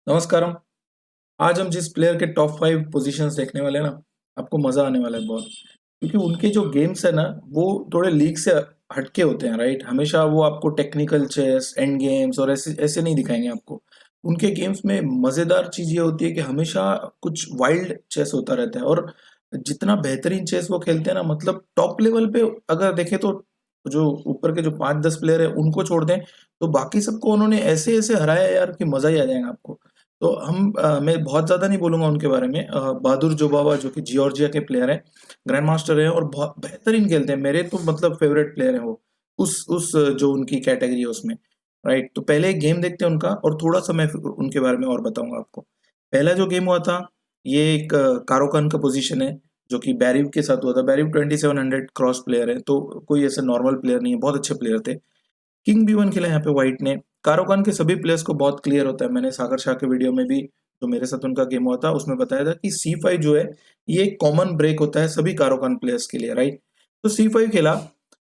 नमस्कारम। आज हम जिस प्लेयर के टॉप 5 पोजीशंस देखने वाले हैं ना, आपको मजा आने वाला है बहुत। क्योंकि उनके जो गेम्स है ना, वो थोड़े लीग से हटके होते हैं, राइट। हमेशा वो आपको टेक्निकल चेस, एंड गेम्स और ऐसे ऐसे नहीं दिखाएंगे आपको। उनके गेम्स में मजेदार चीज ये होती है कि हमेशा कुछ वाइल्ड चेस होता रहता है। और जितना बेहतरीन चेस वो खेलते हैं ना, मतलब टॉप लेवल पे अगर देखें तो जो ऊपर के जो 5-10 प्लेयर है उनको छोड़ दें, तो बाकी सबको उन्होंने ऐसे ऐसे हराया यार कि मजा ही आ जाएगा आपको। तो मैं बहुत ज़्यादा नहीं बोलूँगा उनके बारे में। बहादुर जोबावा जो कि जॉर्जिया के प्लेयर हैं, ग्रैंड मास्टर हैं और बहुत बेहतरीन खेलते हैं। मेरे तो मतलब फेवरेट प्लेयर हैं वो, उस जो उनकी कैटेगरी है उसमें, राइट। तो पहले एक गेम देखते हैं उनका और थोड़ा-सा मैं फिर उनके बारे में और बताऊँगा आपको। पहला जो गेम हुआ था, ये एक कारोकान का पोज़ीशन है, जो कि बैरिव के साथ हुआ था। बैरिव 2700 क्रॉस प्लेयर है, तो कोई ऐसा नॉर्मल प्लेयर नहीं है, बहुत अच्छे प्लेयर थे। किंग B1 खेला यहाँ पे व्हाइट ने। कारोकान के सभी प्लेयर्स को बहुत क्लियर होता है। मैंने सागर शाह के वीडियो में भी, जो मेरे साथ उनका गेम हुआ था, उसमें बताया था कि C5 जो है, ये एक कॉमन ब्रेक होता है सभी कारोकान प्लेयर्स के लिए, राइट। तो C5 खेला।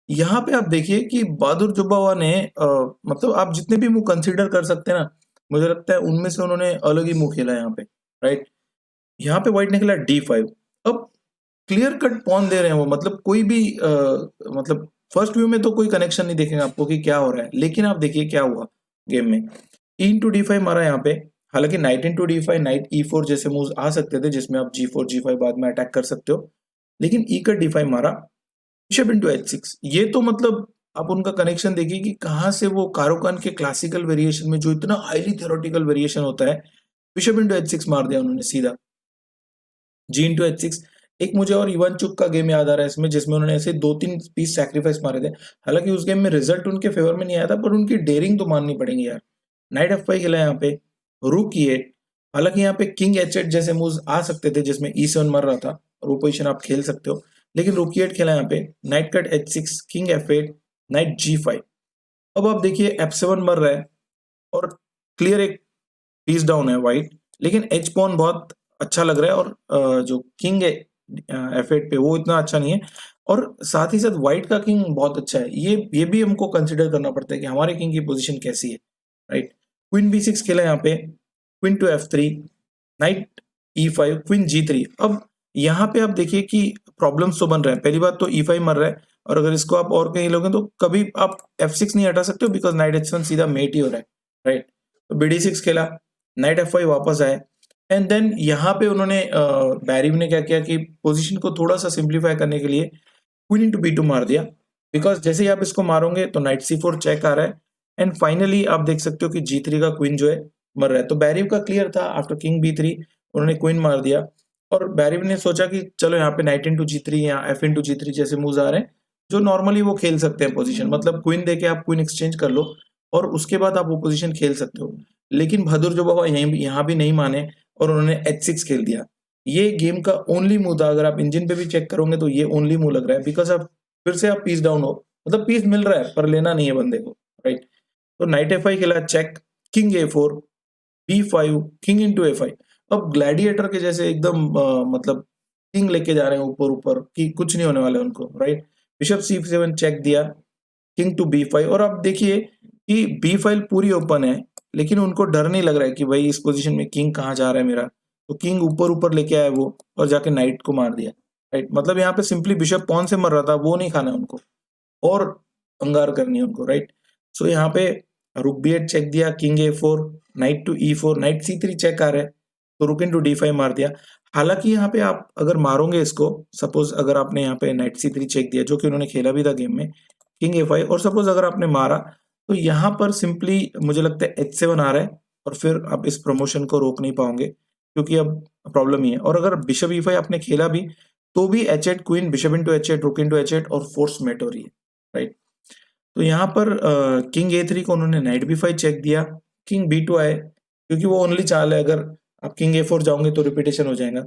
यहाँ पे आप देखिए कि बहादुर जुब्बावा ने मतलब आप जितने भी मूव कंसीडर कर सकते हैं ना, मुझे लगता है उनमें से उन्होंने अलग ही मूव खेला यहाँ पे, राइट। यहाँ पे व्हाइट ने खेला D5। अब क्लियर कट पॉन दे रहे हैं वो, मतलब कोई भी मतलब फर्स्ट व्यू में तो कोई कनेक्शन नहीं देखेंगे आपको कि क्या हो रहा है, लेकिन आप देखिए क्या हुआ गेम में। E into D5 मारा यहाँ पे। हालांकि night into D5, night E4 जैसे मूव्स आ सकते थे, जिसमें आप G4 G5 बाद में अटैक कर सकते हो, लेकिन E का D5 मारा। बिशप इंटू H6, ये तो मतलब आप उनका कनेक्शन देखिए कि कहाँ से वो कारोकान के क्लासिकल वेरिएशन में जो इतना हाईली थ्योरेटिकल वेरिएशन होता है, बिशप इंटू H6 मार दिया उन्होंने सीधा। G into H6। एक मुझे और इवान चुक का गेम याद आ रहा है इसमें, जिसमें उन्होंने ऐसे 2-3 पीस सैक्रिफाइस मारे थे। हालांकि उस गेम में रिजल्ट उनके फेवर में नहीं आया था, पर उनकी डेयरिंग तो माननी पड़ेगी यार। नाइट F5 खेला यहाँ पे, रूक E8। हालांकि यहाँ पे किंग H8 जैसे मूव्स आ सकते थे, जिसमें E7 मर रहा था और वो पोजीशन आप खेल सकते हो, लेकिन रूक E8 खेला यहाँ पे। Night cut H6, king F8, night G5। अब आप देखिए F7 मर रहा है और क्लियर एक पीस डाउन है व्हाइट, लेकिन एच पॉन बहुत अच्छा लग रहा है और जो किंग है F8 पे, वो इतना अच्छा नहीं है। और साथ ही साथ व्हाइट का किंग बहुत अच्छा है। ये भी हमको कंसिडर करना पड़ता है कि हमारे किंग की पोजीशन कैसी है, राइट। क्वीन B6 खेला यहाँ पे, queen to F3, night E5, queen G3। अब यहाँ पे आप देखिए कि प्रॉब्लम्स तो बन रहे हैं। पहली बात तो E5 मर रहा है, और अगर इसको आप और कहीं लोगे तो कभी आप F6 नहीं हटा सकते हो, बिकॉज नाइट H1 सीधा मेट ही हो रहा है, राइट। तो BD6 खेला, नाइट F5 वापस आए। एंड देन यहाँ पे उन्होंने बैरिव ने क्या किया कि पोजीशन को थोड़ा सा सिंप्लीफाई करने के लिए क्वीन इंटू B2 मार दिया। बिकॉज जैसे ही आप इसको मारोगे तो नाइट C4 चेक आ रहा है। एंड फाइनली आप देख सकते हो कि G3 का क्वीन जो है मर रहा है। तो बैरिव का क्लियर था, आफ्टर किंग B3 उन्होंने क्वीन मार दिया। और बैरिव ने सोचा कि चलो यहाँ पे नाइट इंटू G3 या F इंटू G3 जैसे मूव्स आ रहे हैं, जो नॉर्मली वो खेल सकते हैं पोजीशन, मतलब क्वीन देके आप क्वीन एक्सचेंज कर लो और उसके बाद आप वो पोजीशन खेल सकते हो। लेकिन बहादुर जो बाबा यहाँ भी नहीं माने और उन्होंने H6 खेल दिया। ये गेम का ओनली मूव था। अगर आप इंजन पे भी चेक करोगे तो ये ओनली मूव लग रहा है, बिकॉज आप फिर से आप पीस डाउन हो, मतलब पीस मिल रहा है पर लेना नहीं है बंदे को, राइट। तो नाइट F5 खेला, check, king A4, B5, king into A5। अब ग्लैडिएटर के जैसे एकदम मतलब किंग लेके जा रहे हैं ऊपर ऊपर कि कुछ नहीं होने वाला है उनको, राइट। बिशप C7 चेक दिया, किंग टू B5। और आप देखिए कि B5 पूरी ओपन है, लेकिन उनको डर नहीं लग रहा है कि भाई इस पोजीशन में किंग कहाँ जा रहा है मेरा। तो किंग ऊपर ऊपर लेके आया वो और जाके नाइट को मार दिया, राइट। मतलब यहाँ पे सिंपली बिशप पॉन से मर रहा था, वो नहीं खाना है उनको और अंगार करनी है उनको, राइट। सो यहाँ पे रुक B8 चेक दिया, king A4, knight to E4, knight C3 check आ रहा है, तो रुक इंटू D5 मार दिया। हालांकि यहाँ पे आप अगर मारोगे इसको, सपोज अगर आपने यहाँ पे नाइट C3 चेक दिया, जो कि उन्होंने खेला भी था गेम में, किंग A5, और सपोज अगर आपने मारा, तो यहाँ पर सिंपली मुझे लगता है H7 आ रहा है और फिर आप इस प्रमोशन को रोक नहीं पाओगे, क्योंकि अब प्रॉब्लम ही है। और अगर बिशप E5 आपने खेला भी, तो भी H8 queen, bishop into H8, रुक इंटू H8 और फोर्स मेट हो रही है, राइट। तो यहाँ पर किंग A3 को उन्होंने नाइट B5 चेक दिया, किंग B2 आए, क्योंकि वो ओनली चाल है, अगर आप किंग A4 जाओगे तो रिपीटेशन हो जाएगा।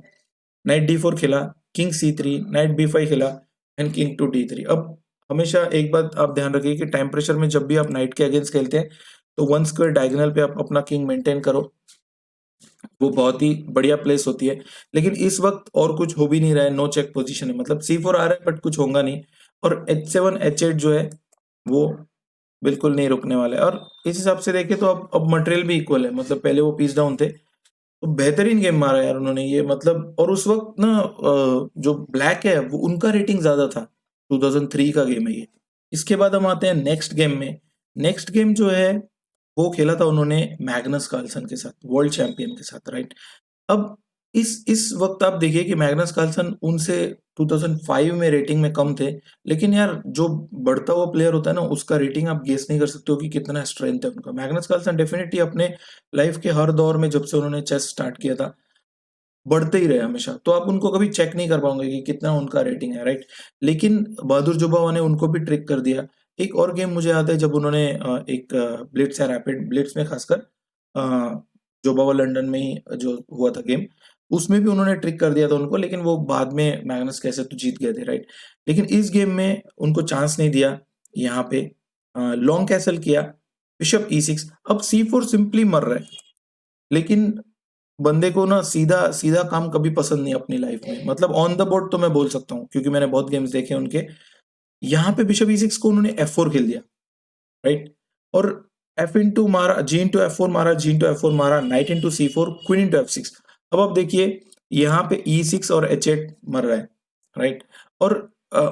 नाइट D4 खेला, किंग C3, नाइट B5 खेला एंड किंग टू D3। अब हमेशा एक बात आप ध्यान रखिए कि टाइम प्रेशर में जब भी आप नाइट के अगेंस्ट खेलते हैं, तो 1 स्क्वायर डायगोनल पे आप अपना किंग मेंटेन करो, वो बहुत ही बढ़िया प्लेस होती है। लेकिन इस वक्त और कुछ हो भी नहीं रहा है, नो चेक पोजीशन है, मतलब C4 आ रहा है बट कुछ होगा नहीं। और H7 H8 जो है वो बिल्कुल नहीं रुकने वाला है। और इस हिसाब से देखें तो अब मटेरियल भी इक्वल है, मतलब पहले वो पीस डाउन थे, तो बेहतरीन गेम मारा यार उन्होंने ये, मतलब। और उस वक्त ना जो ब्लैक है वो उनका रेटिंग ज्यादा था। 2003 का गेम है ये। इसके बाद हम आते हैं नेक्स्ट गेम में। नेक्स्ट गेम जो है वो खेला था उन्होंने मैग्नस कार्लसन के साथ, वर्ल्ड चैंपियन के साथ, राइट। अब इस वक्त आप देखिए कि मैग्नस कार्लसन उनसे 2005 में रेटिंग में कम थे, लेकिन यार जो बढ़ता हुआ प्लेयर होता है ना उसका रेटिंग आप गेस नहीं कर सकते हो कि कितना स्ट्रेंथ है उनका। मैग्नस कार्लसन डेफिनेटली अपने लाइफ के हर दौर में जब से उन्होंने चेस स्टार्ट किया था बढ़ते ही रहे हमेशा, तो आप उनको कभी चेक नहीं कर पाओगे कि कितना उनका रेटिंग है, राइट। लेकिन बहादुर जुबावा ने उनको भी ट्रिक कर दिया। एक और गेम मुझे याद है जब उन्होंने एक ब्लिट्स या रैपिड ब्लिट्स में खासकर जुबावा लंदन में ही जो हुआ था गेम, उसमें भी उन्होंने ट्रिक कर दिया था उनको, लेकिन वो बाद में मैग्नस कैसे तो जीत गए थे, राइट। लेकिन इस गेम में उनको चांस नहीं दिया। यहाँ पे लॉन्ग कैसल किया, बिशप E6। अब C4 सिंपली मर रहा है, लेकिन बंदे को ना सीधा सीधा काम कभी पसंद नहीं अपनी लाइफ में, मतलब ऑन द बोर्ड तो मैं बोल सकता हूँ क्योंकि मैंने बहुत गेम्स देखे उनके। यहाँ पे बिशप E6 को उन्होंने F4 खेल दिया, राइट। और F इंटू मारा, G इंटू F4 मारा, G इंटू F4 मारा, night into C4, queen into F6। अब आप देखिए यहाँ पे E6 और H8 मर रहा है, राइट। और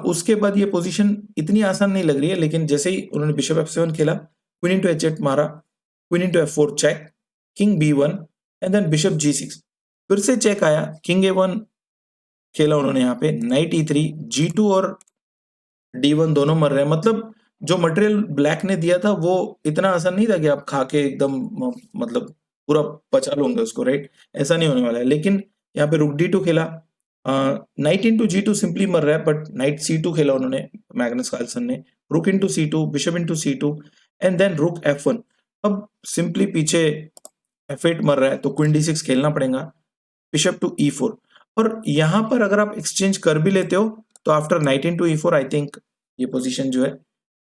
उसके बाद ये पोजीशन इतनी आसान नहीं लग रही है, लेकिन जैसे ही उन्होंने बिशप F7 खेला, क्वीन इंटू H8 मारा, queen into F4 check, king B1 and then bishop G6, फिर से चेक आया, किंग A1 खेला उन्होंने यहाँ पे, नाइट E3, G2 और D1 दोनों मर रहे हैं। मतलब जो मटेरियल ब्लैक ने दिया था वो इतना आसान नहीं था कि आप खा के एकदम मतलब पूरा पचा लोगे उसको, राइट। ऐसा नहीं होने वाला है। लेकिन यहाँ पे रुक D2 खेला, नाइट इंटू G2 सिंपली मर रहा है, बट नाइट C2 खेला उन्होंने मैग्नस कार्लसन ने, rook into C2, bishop into C2 and then rook F1। अब सिंपली पीछे F8 मर रहा है तो क्वीन D6 खेलना पड़ेगा, बिशप टू E4। और यहाँ पर अगर आप एक्सचेंज कर भी लेते हो तो after night into E4 I think ये पोजीशन जो है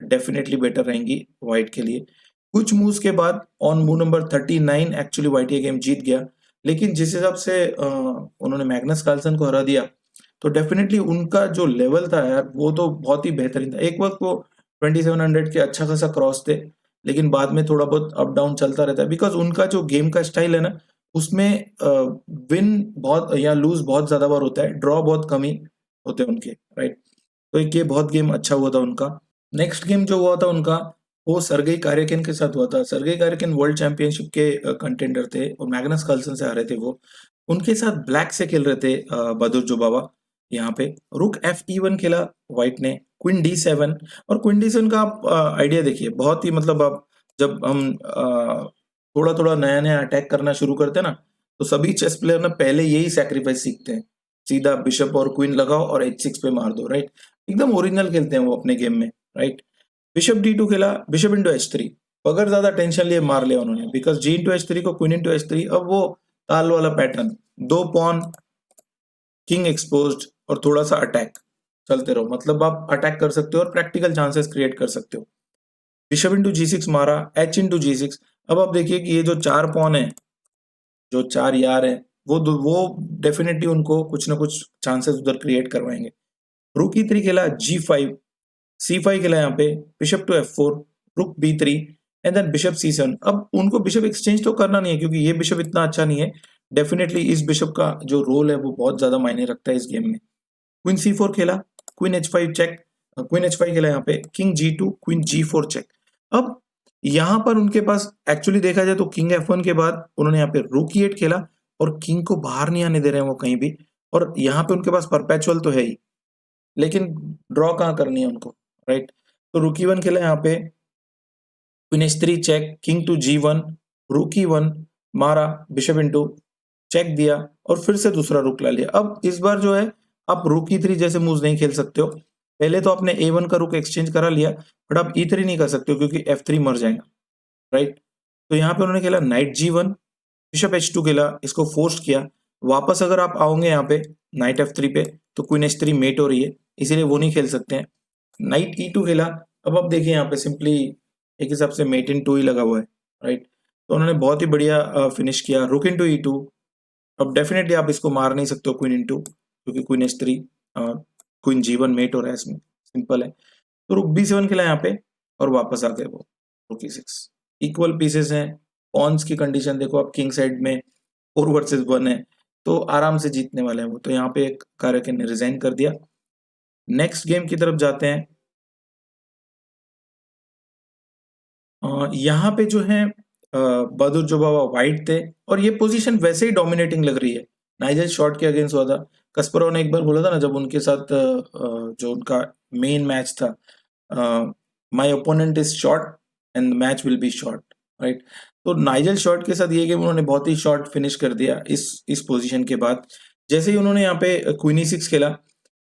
डेफिनेटली बेटर रहेंगी व्हाइट के लिए। कुछ मूव्स के बाद on move number 39 actually white ये गेम जीत गया। लेकिन जिस हिसाब से उन्होंने मैग्नस कार्लसन को हरा दिया, तो डेफिनेटली उनका जो लेवल था यार वो तो बहुत ही बेहतरीन था। एक वक्त वो 2700 के अच्छा खासा क्रॉस थे, लेकिन बाद में थोड़ा बहुत अप डाउन चलता रहता है, बिकॉज उनका जो गेम का स्टाइल है ना उसमें विन बहुत या लूज बहुत ज्यादा बार होता है, ड्रॉ बहुत कम ही होते हैं उनके, राइट। तो एक ये बहुत गेम अच्छा हुआ था उनका। नेक्स्ट गेम जो हुआ था उनका वो सरगेई कारयाकिन के साथ हुआ था। सरगेई कारयाकिन वर्ल्ड चैंपियनशिप के कंटेंडर थे और मैग्नस कार्लसन से हारे थे वो। उनके साथ ब्लैक से खेल रहे थे बहादुर जुबावा। यहाँ पे रुक F1 खेला व्हाइट ने, क्वीन D7। और क्वीन D7 का आप आइडिया देखिए, बहुत ही मतलब आप जब हम थोड़ा थोड़ा नया नया अटैक करना शुरू करते हैं ना, तो सभी चेस प्लेयर ना पहले यही सैक्रिफाइस सीखते हैं, सीधा बिशप और क्वीन लगाओ और H6 पे मार दो, राइट। एकदम ओरिजिनल खेलते हैं वो अपने गेम में, राइट। बिशप D2 खेला, बिशप इंटू H3। अगर ज्यादा टेंशन लिए मार लिया उन्होंने, बिकॉज G इंटू H3 को क्वीन इंटू H3। अब वो ताल वाला पैटर्न, दो पॉन, किंग एक्सपोज्ड और थोड़ा सा अटैक चलते रहो, मतलब आप अटैक कर सकते हो और प्रैक्टिकल चांसेस क्रिएट कर सकते हो। बिशप इंटू G6 मारा, H इंटू G6। अब आप देखिए कि ये जो चार पॉन है, जो चार यार है, वो डेफिनेटली उनको कुछ ना कुछ चांसेस उधर क्रिएट करवाएंगे। रुक E3 खेला, G5, C5 खेला यहाँ पे, बिशप टू F4, रुक B3 and then bishop C7। अब उनको बिशप एक्सचेंज तो करना नहीं है क्योंकि ये बिशप इतना अच्छा नहीं है। डेफिनेटली इस बिशप का जो रोल है वो बहुत ज्यादा मायने रखता है इस गेम में। क्वीन C4 खेला, queen H5 check, queen H5 खेला यहाँ पे, king G2, queen G4 check. अब यहाँ पर उनके पास एक्चुअली देखा जाए तो किंग F1 के बाद उन्होंने यहाँ पे रूक E8 खेला और किंग को बाहर नहीं आने दे रहे हैं वो कहीं भी। और यहाँ पे उनके पास परपेचुअल तो है ही, लेकिन ड्रॉ कहाँ करनी है उनको, राइट। तो रूक E1 खेला यहाँ पे, queen H3 check, king to G1, रूक E1 मारा, बिशप इंटू चेक दिया और फिर से दूसरा रुक ला लिया। अब इस बार जो है आप रुक E3 जैसे मूव नहीं खेल सकते हो। पहले तो आपने A1 का रुक एक्सचेंज करा लिया, बट आप E3 नहीं कर सकते हो क्योंकि F3 मर जाएगा, राइट। तो यहाँ पे उन्होंने खेला नाइट G1, बिशप H2 खेला, इसको फोर्स किया। वापस अगर आप आओगे यहाँ पे नाइट F3 पे तो क्वीन H3 मेट हो रही है, इसीलिए वो नहीं खेल सकते हैं। नाइट E2 खेला। अब आप देखिए यहाँ पे सिंपली एक हिसाब से मेट इन 2 ही लगा हुआ है, राइट। तो उन्होंने बहुत ही बढ़िया फिनिश किया, रुक इंटू E2। अब डेफिनेटली आप इसको मार नहीं सकते हो क्वीन इंटू, क्योंकि queen H3, queen G1 mate हो रहा है इसमें, सिंपल है। तो रुक B7 खेला यहाँ पे और वापस आ गए वो रुक E6। इक्वल पीसेस हैं, पॉन्स की कंडीशन देखो आप किंग साइड में 4 वर्सेस 1 है, तो आराम से जीतने वाले हैं वो। तो यहाँ पे काराकिन ने रिजाइन कर दिया। नेक्स्ट गेम की तरफ जाते हैं। यहाँ पे जो है बहादुर जोबावा वाइट थे और ये पोजीशन वैसे ही डोमिनेटिंग लग रही है। नाइजल शॉर्ट के अगेंस्ट हुआ था। कस्परोव ने एक बार बोला था ना, जब उनके साथ जो उनका मेन मैच था, my opponent is short and match will be short, right. तो नाइजल शॉर्ट के साथ ये गेम उन्होंने बहुत ही शॉर्ट फिनिश कर दिया इस पोजीशन के बाद। जैसे ही उन्होंने यहाँ पे क्वीन E6 खेला,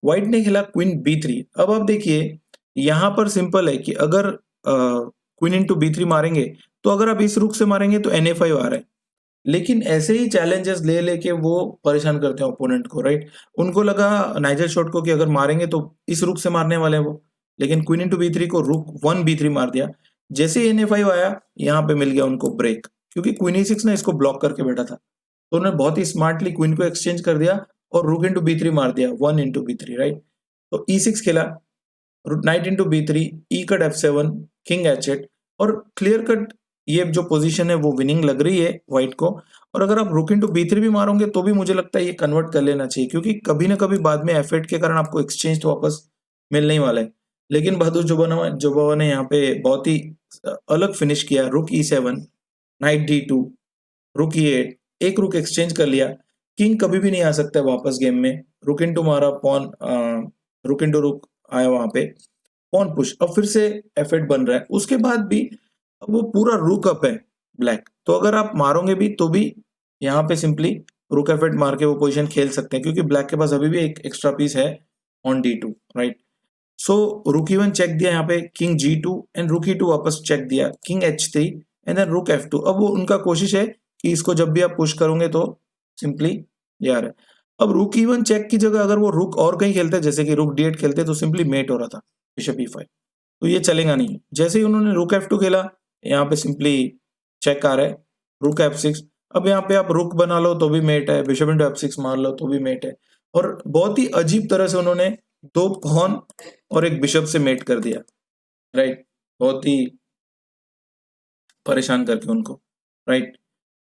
व्हाइट ने खेला क्वीन B3। अब आप देखिए, यहाँ पर सिंपल है कि अगर क्वीन इंटू B3 मारेंगे, तो अगर आप इस रुक से मारेंगे तो NA5 आ रहा है। लेकिन ऐसे ही चैलेंजेस ले लेके वो परेशान करते हैं ओपोनेंट को, राइट। उनको लगा नाइजल शॉर्ट को कि अगर मारेंगे तो इस रुक से मारने वाले हैं वो, लेकिन क्वीन इंटू B3 को रुक 1 B3 मार दिया। जैसे ही NA5 आया, यहाँ पे मिल गया उनको ब्रेक, क्योंकि क्वीन E6 ने इसको ब्लॉक करके बैठा था। तो उन्होंने बहुत ही स्मार्टली क्वीन को एक्सचेंज कर दिया और रुक इंटू B3 मार दिया, 1 इंटू B3, राइट। तो E6 खेला, नाइट इंटू B3, ई कट F7, किंग H8, और क्लियर कट ये जो पोजीशन है वो विनिंग लग रही है व्हाइट को। और अगर आप रुक इंटू B3 भी मारोगे तो भी मुझे लगता है ये कन्वर्ट कर लेना चाहिए, क्योंकि कभी ना कभी बाद में F8 के कारण आपको एक्सचेंज तो वापस मिलने ही वाला है। लेकिन बहादुर जोबावा ने यहाँ पे बहुत ही अलग फिनिश किया। रुक E7, नाइट D2, रुक E8, एक रुक एक्सचेंज कर लिया। किंग कभी भी नहीं आ सकता है वापस गेम में। रुक इंटू मारा, पॉन रुक इंटू रुक आया वहां पे, पॉन पुश, अब फिर से F8 बन रहा है। उसके बाद भी अब वो पूरा रुक अप है ब्लैक, तो अगर आप मारोगे भी तो भी यहाँ पे सिंपली रुक F8 मार के वो पोजीशन खेल सकते हैं, क्योंकि ब्लैक के पास अभी भी एक एक्स्ट्रा पीस है ऑन D2, राइट। सो रुक E1 चेक दिया यहाँ पे, किंग G2 एंड रुक E2 वापस चेक दिया, किंग H3 एंड देन रुक F2। अब वो उनका कोशिश है कि इसको जब भी आप पुश करोगे तो सिंपली ये आ रहा है। अब रुक E1 चेक की जगह अगर वो रुक और कहीं खेलते, जैसे कि रुक D8 खेलते, तो सिंपली मेट हो रहा था बिशप E5, तो ये चलेगा नहीं। जैसे ही उन्होंने रुक F2 खेला, यहाँ पे सिंपली चेक आ रहा है, रुक F6। अब यहाँ पे आप रुक बना लो तो भी मेट है, बिशप इंटू F6 मार लो तो भी मेट है। और बहुत ही अजीब तरह से उन्होंने 2 पॉन और एक बिशप से मेट कर दिया, राइट। बहुत ही परेशान करके उनको, राइट।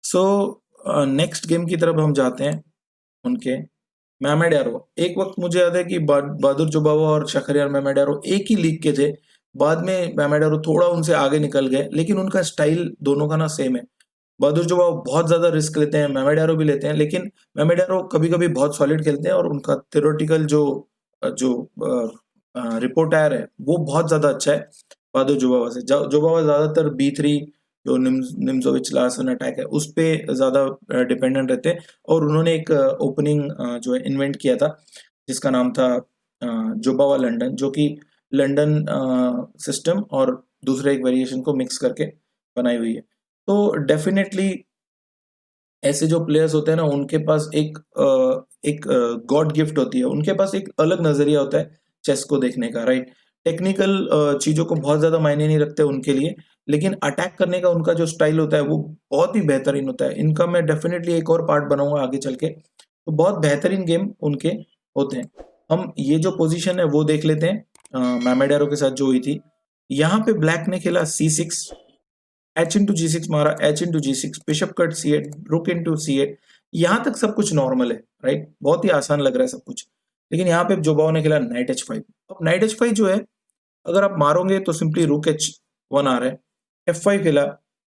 सो नेक्स्ट गेम की तरफ हम जाते हैं उनके। मैमेड्यारो, एक वक्त मुझे याद है कि बहादुर जोबावा और शखरियार मैमेड्यारो एक ही लीग के थे। बाद में मैमेड्यारो थोड़ा उनसे आगे निकल गए, लेकिन उनका स्टाइल दोनों का ना सेम है। बहादुर जोबावा बहुत ज्यादा रिस्क लेते हैं, मैमेड्यारो भी लेते हैं, लेकिन मैमेड्यारो कभी कभी बहुत सॉलिड खेलते हैं और उनका थ्योरेटिकल जो रिपोर्ट आयर है वो बहुत ज्यादा अच्छा है बहादुर जोबावा से। जोबावा ज्यादातर B3 जो निम्जोविच लार्सन अटैक है उस पे ज्यादा डिपेंडेंट रहते हैं। और उन्होंने एक ओपनिंग जो है इन्वेंट किया था, जिसका नाम था जोबावा लंदन, जो कि लंदन सिस्टम और दूसरे एक वेरिएशन को मिक्स करके बनाई हुई है। तो डेफिनेटली ऐसे जो प्लेयर्स होते हैं ना, उनके पास एक गॉड गिफ्ट होती है, उनके पास एक अलग नजरिया होता है चेस को देखने का, राइट। टेक्निकल चीजों को बहुत ज्यादा मायने नहीं रखते उनके लिए, लेकिन अटैक करने का उनका जो स्टाइल होता है वो बहुत ही बेहतरीन होता है। इनका मैं डेफिनेटली एक और पार्ट बनाऊंगा आगे चल के। तो बहुत बेहतरीन गेम उनके होते हैं। हम ये जो पोजीशन है वो देख लेते हैं मैमेडारो के साथ जो हुई थी। यहाँ पे ब्लैक ने खेला C6, H इंटू G6 मारा, H into G6, bishop cut C8, रुक इंटू C8। यहाँ तक सब कुछ नॉर्मल है, राइट, बहुत ही आसान लग रहा है सब कुछ। लेकिन यहाँ पे जोबाओ ने खेला नाइट H5। अब नाइट H5 जो है, अगर आप मारोगे तो सिंपली रुक H1 आ रहा है। F5 खेला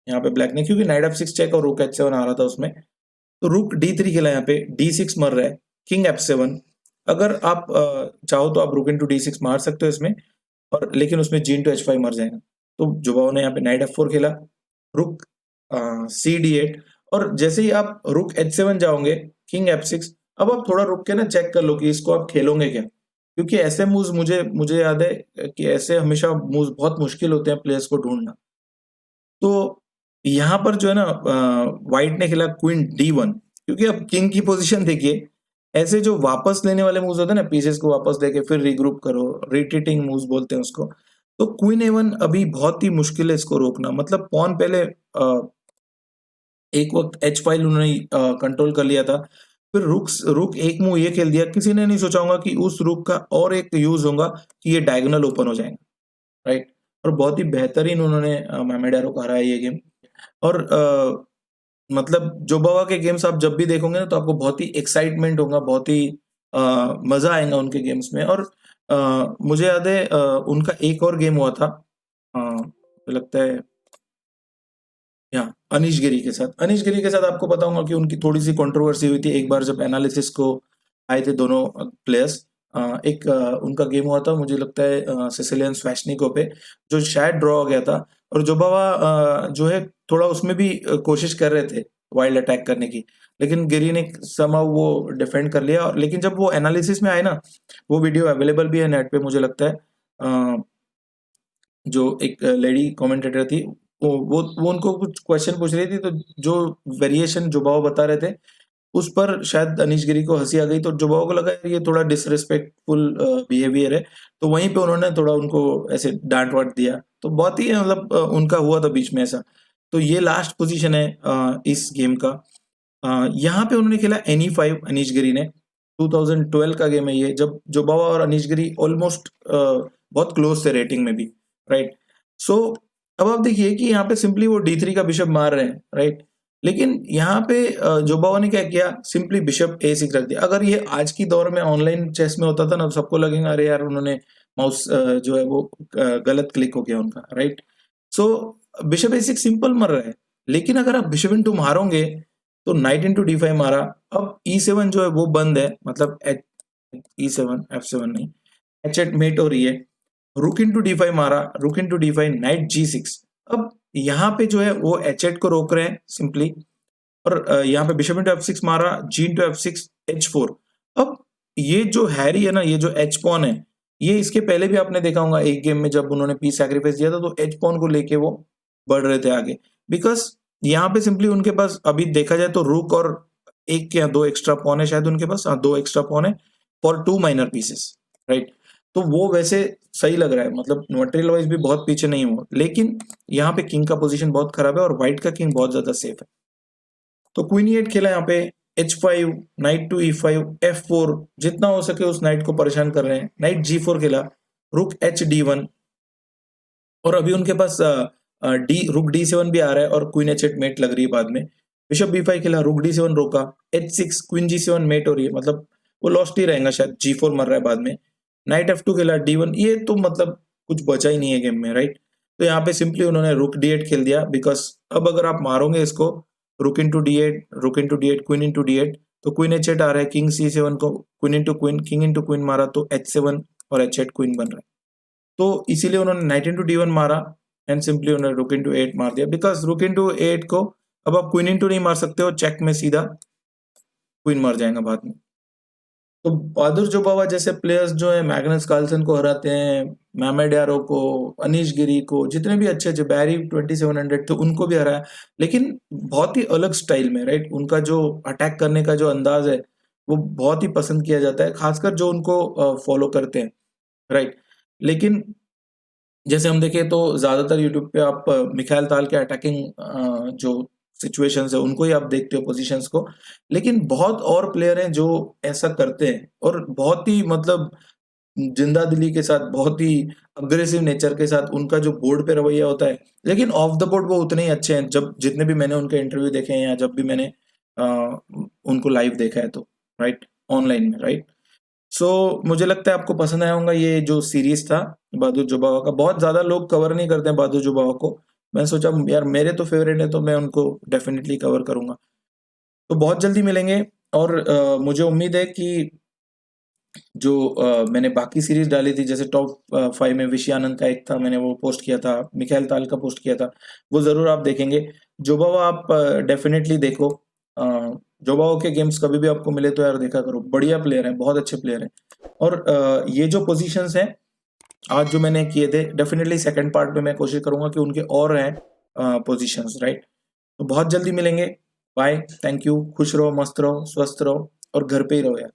यहाँ पे ब्लैक ने, क्योंकि नाइट F6 चेक और रुक H7 आ रहा था उसमें। तो रुक D3 खेला, यहाँ पे D6 मर रहा है, किंग F7। अगर आप चाहो तो आप रुक इंटू D6 मार सकते हो इसमें, और लेकिन उसमें G इंटू H5 मर जाएगा। तो जोबाओ ने यहाँ पे नाइट F4 खेला, रुक CD8, और जैसे ही आप रुक H7 जाओगे, किंग F6। अब आप थोड़ा रुक के ना चेक कर लो कि इसको आप खेलोगे क्या, क्योंकि ऐसे मूव्स मुझे मुझे याद है कि ऐसे हमेशा मूव्स बहुत मुश्किल होते हैं प्लेयर्स को ढूंढना। तो यहाँ पर जो है ना, व्हाइट ने खेला क्वीन D1, क्योंकि अब किंग की पोजीशन देखिए। ऐसे जो वापस लेने वाले मूव्स होते हैं ना, पीसेस को वापस लेके फिर रीग्रुप करो, रिट्रीटिंग मूव्स बोलते हैं उसको। तो क्वीन A1 अभी बहुत ही मुश्किल है इसको रोकना। मतलब पॉन पहले एक वक्त H फाइल उन्होंने कंट्रोल कर लिया था, फिर रुक एक मूव ये खेल दिया। किसी ने नहीं सोचा होगा कि उस रुक का और एक यूज होगा कि ये डायगोनल ओपन हो जाएगा, राइट। और बहुत ही बेहतरीन उन्होंने मैमेडारो को हराया ये गेम। और मतलब जोबावा के गेम्स आप जब भी देखोगे ना तो आपको बहुत ही एक्साइटमेंट होगा, बहुत ही मजा आएगा उनके गेम्स में। और मुझे याद है उनका एक और गेम हुआ था, मुझे लगता है या अनीश गिरी के साथ। अनीश गिरी के साथ आपको पता होगा कि उनकी थोड़ी सी कंट्रोवर्सी हुई थी एक बार जब एनालिसिस को आए थे दोनों प्लेयर्स। एक उनका गेम हुआ था, मुझे लगता है सिसिलियन स्वैशनिको पे, जो शायद ड्रॉ हो गया था। और जोबावा जो है थोड़ा उसमें भी कोशिश कर रहे थे वाइल्ड अटैक करने की, लेकिन गिरी ने समहाउ वो डिफेंड कर लिया। और लेकिन जब वो एनालिसिस में आए ना, वो वीडियो अवेलेबल भी है नेट पे, मुझे लगता है जो एक लेडी कमेंटेटर थी, वो उनको कुछ क्वेश्चन पूछ रही थी, तो जो वेरिएशन जुबाओ बता रहे थे उस पर शायद अनीश गिरी को हंसी आ गई, तो जुबाओ को लगा ये थोड़ा डिसरिस्पेक्टफुल बिहेवियर है, तो वहीं पे उन्होंने थोड़ा उनको ऐसे डांट वाट दिया। तो बहुत ही मतलब उनका हुआ था बीच में ऐसा। तो ये लास्ट पोजीशन है इस गेम का। यहाँ पे उन्होंने खेला NE5 अनीश गिरी ने। 2012 का गेम है ये, जब जोबावा और अनीश गिरी ऑलमोस्ट बहुत क्लोज थे रेटिंग में भी, राइट। सो अब आप देखिए कि यहाँ पे सिंपली वो D3 का बिशप मार रहे हैं, राइट। लेकिन यहाँ पे जोबावा ने क्या किया, सिंपली बिशप A6 रख दिया। अगर ये आज की दौर में ऑनलाइन चेस में होता था ना, तो सबको लगेगा अरे यार उन्होंने माउस जो है वो गलत क्लिक हो गया उनका, राइट। सो बिशप A6 सिंपल मर रहा है, लेकिन अगर आप बिशप इंटू मारोगे तो नाइट इंटू D5 मारा। अब E7 जो है वो बंद है, मतलब E7 F7 नहीं, H8 मेट हो रही है। रुक इंटू D5 मारा, रुक इंटू D5, नाइट G6। अब यहाँ पे जो है वो H8 को रोक रहे हैं सिंपली। और यहाँ पे बिशप इंटू F6 मारा, G इंटू F6, H4। अब ये जो हैरी है ना, ये जो H पॉन है, ये इसके पहले भी आपने देखा होगा एक गेम में जब उन्होंने पीस सैक्रिफाइस दिया था, तो H पॉन को लेके वो बढ़ रहे थे आगे। बिकॉज यहाँ पे सिंपली उनके पास अभी देखा जाए तो रुक और एक या दो एक्स्ट्रा पॉन है शायद उनके पास, हाँ दो एक्स्ट्रा पॉन है फॉर 2 माइनर पीसेस, राइट। तो वो वैसे सही लग रहा है, मतलब मटेरियल वाइज भी बहुत पीछे नहीं हुआ, लेकिन यहाँ पे किंग का पोजीशन बहुत खराब है और व्हाइट का किंग बहुत ज्यादा सेफ है। तो क्वीन E8 खेला यहाँ पे, H5, night to E5, F4, जितना हो सके उस नाइट को परेशान कर रहे हैं। नाइट G4 खेला, रुक HD1, और अभी उनके पास रुक D7 भी आ रहा है और क्वीन H8 मेट लग रही है बाद में। बिशप B5 खेला, रुक D7 रोका, H6, क्वीन G7 मेट हो रही है, मतलब वो लॉस्ट ही रहेगा शायद, G4 मर रहा है बाद में। नाइट F2 खेला, D1, ये तो मतलब कुछ बचा ही नहीं है गेम में, राइट। तो यहाँ पे सिंपली उन्होंने रुक D8 खेल दिया, बिकॉज अब अगर आप मारोगे इसको, रुक इंटू D8, रुक into D8, queen into D8, तो क्वीन H8 आ रहा है, किंग C7 को queen into queen, king into queen मारा तो H7 और H8 क्वीन बन रहा है। तो इसीलिए उन्होंने नाइट इंटू D1 मारा एंड सिंपली उन्होंने रुक इंटू 8 मार दिया, बिकॉज रुक इंटू 8 को अब आप क्वीन इंटू नहीं मार सकते हो, चेक में सीधा क्वीन मार जाएगा बाद में। तो बहादुर जोबावा जैसे प्लेयर्स जो है मैग्नस कार्लसन को हराते हैं, मैमेड यारो को, अनीश गिरी को, जितने भी अच्छे अच्छे, बैरी 2700 थे उनको भी हराया, लेकिन बहुत ही अलग स्टाइल में, राइट। उनका जो अटैक करने का जो अंदाज है वो बहुत ही पसंद किया जाता है, खासकर जो उनको फॉलो करते हैं, राइट। लेकिन जैसे हम देखें तो ज्यादातर यूट्यूब पे आप मिखाइल ताल के अटैकिंग जो सिचुएशंस है उनको ही आप देखते हो, पोजीशंस को। लेकिन बहुत और प्लेयर हैं जो ऐसा करते हैं और बहुत ही मतलब जिंदा दिली के साथ, बहुत ही अग्रेसिव नेचर के साथ उनका जो बोर्ड पे रवैया होता है। लेकिन ऑफ द बोर्ड वो उतने ही अच्छे हैं, जब जितने भी मैंने उनके इंटरव्यू देखे हैं या जब भी मैंने उनको लाइव देखा है तो, राइट, ऑनलाइन में, राइट। सो मुझे लगता है आपको पसंद आया होगा ये जो सीरीज था बहादुर जुबावा का। बहुत ज्यादा लोग कवर नहीं करते हैं बहादुर जुबावा को, मैं सोचा यार मेरे तो फेवरेट है तो मैं उनको डेफिनेटली कवर करूंगा। तो बहुत जल्दी मिलेंगे। और मुझे उम्मीद है कि जो मैंने बाकी सीरीज डाली थी, जैसे टॉप 5 में विषय आनंद का एक था, मैंने वो पोस्ट किया था, मिखाइल ताल का पोस्ट किया था, वो जरूर आप देखेंगे। जोबावा आप डेफिनेटली देखो। जोबावा के गेम्स कभी भी आपको मिले तो यार देखा करो, बढ़िया प्लेयर है, बहुत अच्छे प्लेयर है। और ये जो पोजीशंस हैं आज जो मैंने किए थे, डेफिनेटली सेकंड पार्ट में मैं कोशिश करूंगा कि उनके और हैं पोजीशंस, राइट। तो बहुत जल्दी मिलेंगे। बाय, थैंक यू, खुश रहो, मस्त रहो, स्वस्थ रहो और घर पे ही रहो यार।